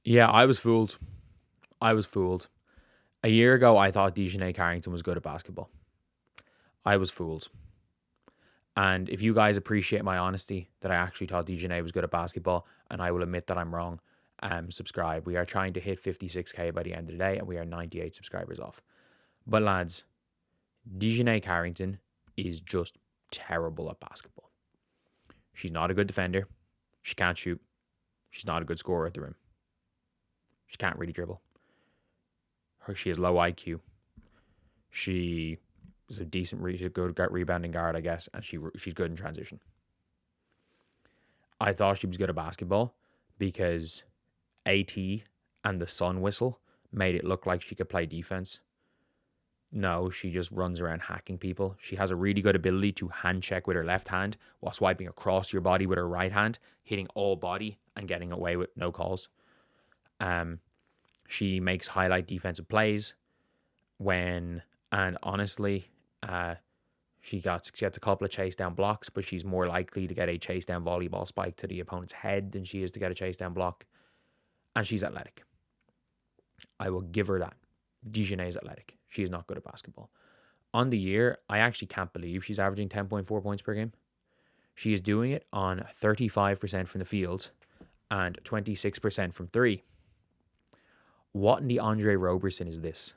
Yeah, I was fooled. I was fooled. A year ago, I thought Dijonai Carrington was good at basketball. I was fooled. And if you guys appreciate my honesty that I actually thought Dijonai was good at basketball, and I will admit that I'm wrong, subscribe. We are trying to hit 56k by the end of the day, and we are 98 subscribers off. But lads, Dijonai Carrington is just terrible at basketball. She's not a good defender. She can't shoot. She's not a good scorer at the rim. She can't really dribble. She has low IQ. She is a decent, she's a good rebounding guard, I guess, and she's good in transition. I thought she was good at basketball because AT and the sun whistle made it look like she could play defense. No, she just runs around hacking people. She has a really good ability to hand check with her left hand while swiping across your body with her right hand, hitting all body and getting away with no calls. She makes highlight defensive plays and honestly, she gets a couple of chase down blocks, but she's more likely to get a chase down volleyball spike to the opponent's head than she is to get a chase down block. And she's athletic. I will give her that. Dijonai is athletic. She is not good at basketball. On the year, I actually can't believe she's averaging 10.4 points per game. She is doing it on 35% from the field and 26% from three. What in the Andre Roberson is this?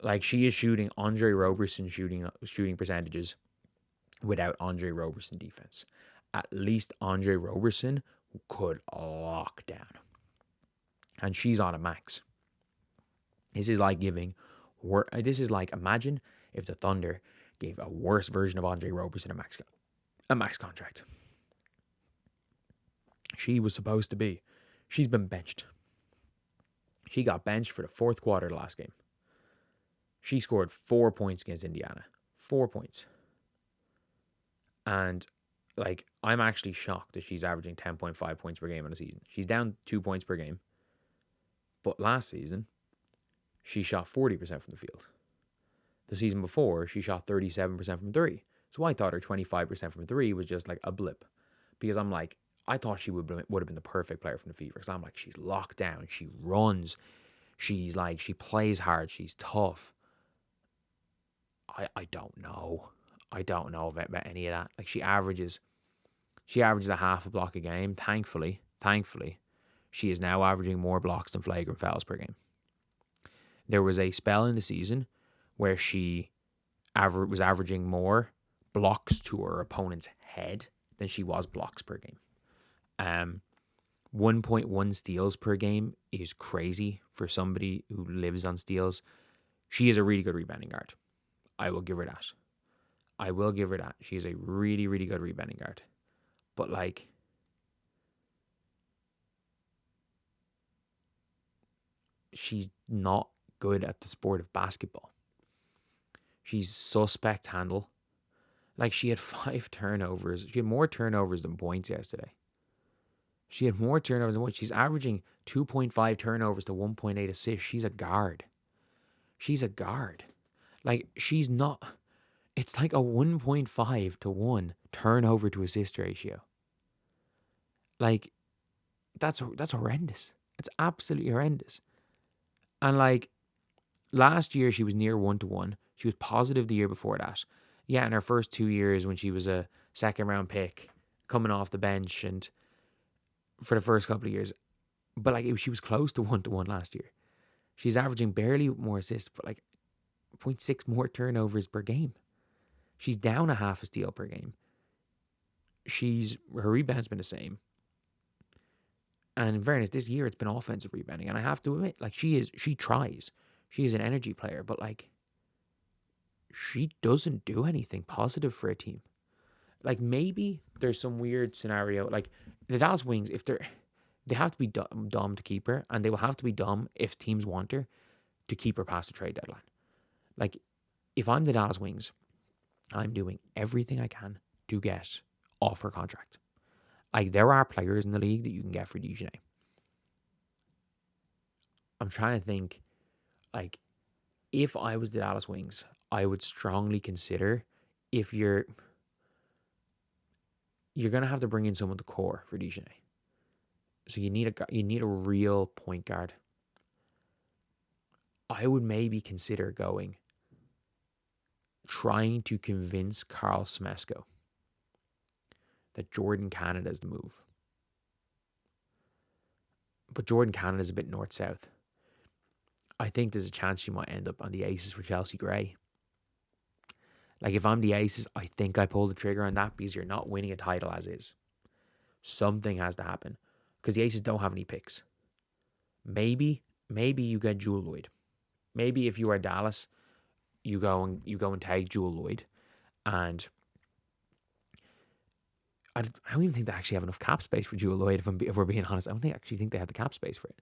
Like, she is shooting Andre Roberson shooting percentages without Andre Roberson defense. At least Andre Roberson could lock down. And she's on a max. This is like imagine if the Thunder gave a worse version of Andre Roberson a max contract. She was supposed to be. She's been benched. She got benched for the fourth quarter of the last game. She scored 4 points against Indiana. 4 points. And, like, I'm actually shocked that she's averaging 10.5 points per game in a season. She's down 2 points per game. But last season, she shot 40% from the field. The season before, she shot 37% from three. So I thought her 25% from three was just like a blip. Because I'm like, I thought she would have been the perfect player from the Fever. Because I'm like, she's locked down. She runs. She's like, she plays hard. She's tough. I don't know. I don't know about any of that. Like, she averages a half a block a game. Thankfully, she is now averaging more blocks than flagrant fouls per game. There was a spell in the season where she was averaging more blocks to her opponent's head than she was blocks per game. 1.1 steals per game is crazy for somebody who lives on steals. She is a really good rebounding guard. I will give her that. She is a really, really good rebounding guard. But, like, she's not good at the sport of basketball. She's suspect handle. Like, she had 5 turnovers. She had more turnovers than points yesterday. She's averaging 2.5 turnovers to 1.8 assists. She's a guard. Like, she's not. It's like a 1.5 to 1 turnover to assist ratio. Like, that's horrendous. It's absolutely horrendous. And, like, last year she was near 1-to-1. She was positive the year before that. Yeah, in her first 2 years when she was a second round pick coming off the bench and for the first couple of years. But, like, she was close to 1-to-1 last year. She's averaging barely more assists, but, like, 0.6 more turnovers per game. She's down a half a steal per game. Her rebound's been the same. And in fairness, this year it's been offensive rebounding. And I have to admit, like, she tries. She is an energy player, but, like, she doesn't do anything positive for a team. Like, maybe there's some weird scenario. Like, the Dallas Wings, they have to be dumb to keep her, and they will have to be dumb if teams want her to keep her past the trade deadline. Like, if I'm the Dallas Wings, I'm doing everything I can to get off her contract. Like, there are players in the league that you can get for Dijonai. I'm trying to think, like, if I was the Dallas Wings, I would strongly consider if you're going to have to bring in someone to core for Dijonai. So you need a real point guard. I would maybe consider trying to convince Carl Smesko that Jordan Canada is the move. But Jordan Canada is a bit north-south. I think there's a chance she might end up on the Aces for Chelsea Gray. Like, if I'm the Aces, I think I pull the trigger on that because you're not winning a title as is. Something has to happen because the Aces don't have any picks. Maybe you get Jewel Lloyd. Maybe if you are Dallas, you go and take Jewel Lloyd, and I don't even think they actually have enough cap space for Jewel Lloyd. If we're being honest, I don't actually think they have the cap space for it.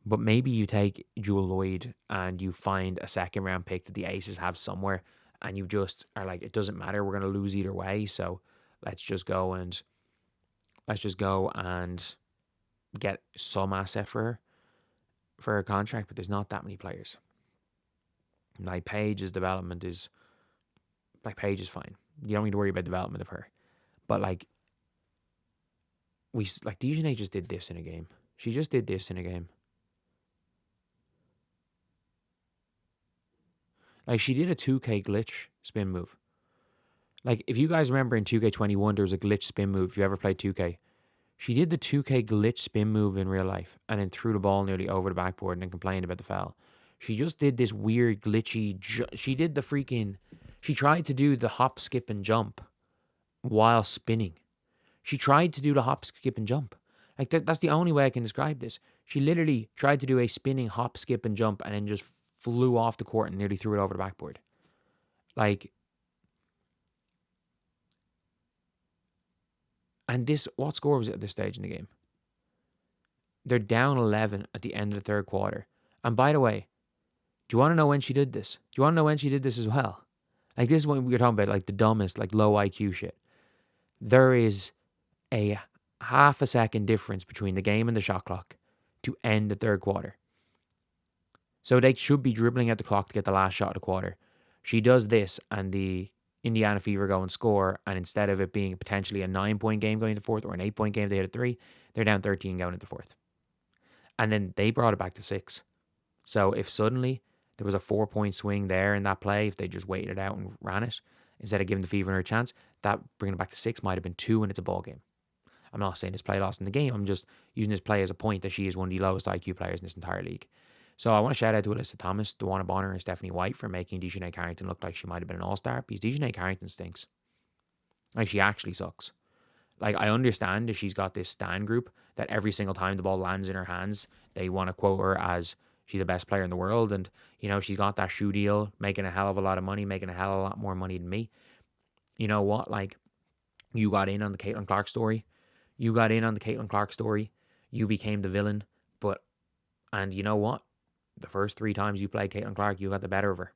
But maybe you take Jewel Lloyd and you find a second round pick that the Aces have somewhere, and you just are like, it doesn't matter, we're going to lose either way, so let's just go and get some asset for her contract. But there's not that many players. Like Paige's development is Paige is fine. You don't need to worry about development of her. But Dijonai just did this in a game. She just did this in a game. Like, she did a 2K glitch spin move. Like, if you guys remember in 2K21, there was a glitch spin move. If you ever played 2K, she did the 2K glitch spin move in real life and then threw the ball nearly over the backboard and then complained about the foul. She just did this weird glitchy. She tried to do the hop, skip, and jump while spinning. She tried to do the hop, skip, and jump. Like, that's the only way I can describe this. She literally tried to do a spinning hop, skip, and jump and then just flew off the court and nearly threw it over the backboard. Like, and what score was it at this stage in the game? They're down 11 at the end of the third quarter. And by the way, do you want to know when she did this? Do you want to know when she did this as well? Like, this is what we were talking about, like the dumbest, like low IQ shit. There is a half a second difference between the game and the shot clock to end the third quarter. So they should be dribbling at the clock to get the last shot of the quarter. She does this and the Indiana Fever go and score, and instead of it being potentially a 9-point game going into fourth or an 8-point game, they hit a 3, they're down 13 going into fourth. And then they brought it back to 6. So if suddenly there was a 4-point swing there in that play, if they just waited it out and ran it, instead of giving the Fever another chance, that bringing it back to 6 might have been 2 and it's a ball game. I'm not saying this play lost in the game. I'm just using this play as a point that she is one of the lowest IQ players in this entire league. So I want to shout out to Alyssa Thomas, Dawana Bonner, and Stephanie White for making Dijonai Carrington look like she might have been an all-star, because Dijonai Carrington stinks. Like, she actually sucks. Like, I understand that she's got this stan group that every single time the ball lands in her hands, they want to quote her as she's the best player in the world. And, you know, she's got that shoe deal, making a hell of a lot of money, making a hell of a lot more money than me. You know what? Like, you got in on the Caitlin Clark story. You became the villain. And you know what? The first 3 times you played Caitlin Clark, you got the better of her.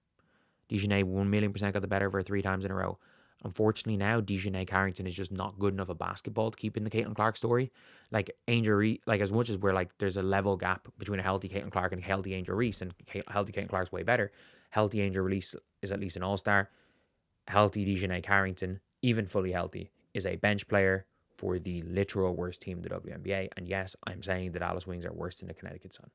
Dijonai 1,000,000% got the better of her 3 times in a row. Unfortunately now, Dijonai Carrington is just not good enough at basketball to keep in the Caitlin Clark story. Like, Angel Reese, like, as much as we're like, there's a level gap between a healthy Caitlin Clark and a healthy Angel Reese, and healthy Caitlin Clark's way better. Healthy Angel Reese is at least an all-star. Healthy Dijonai Carrington, even fully healthy, is a bench player for the literal worst team in the WNBA. And yes, I'm saying the Dallas Wings are worse than the Connecticut Sun.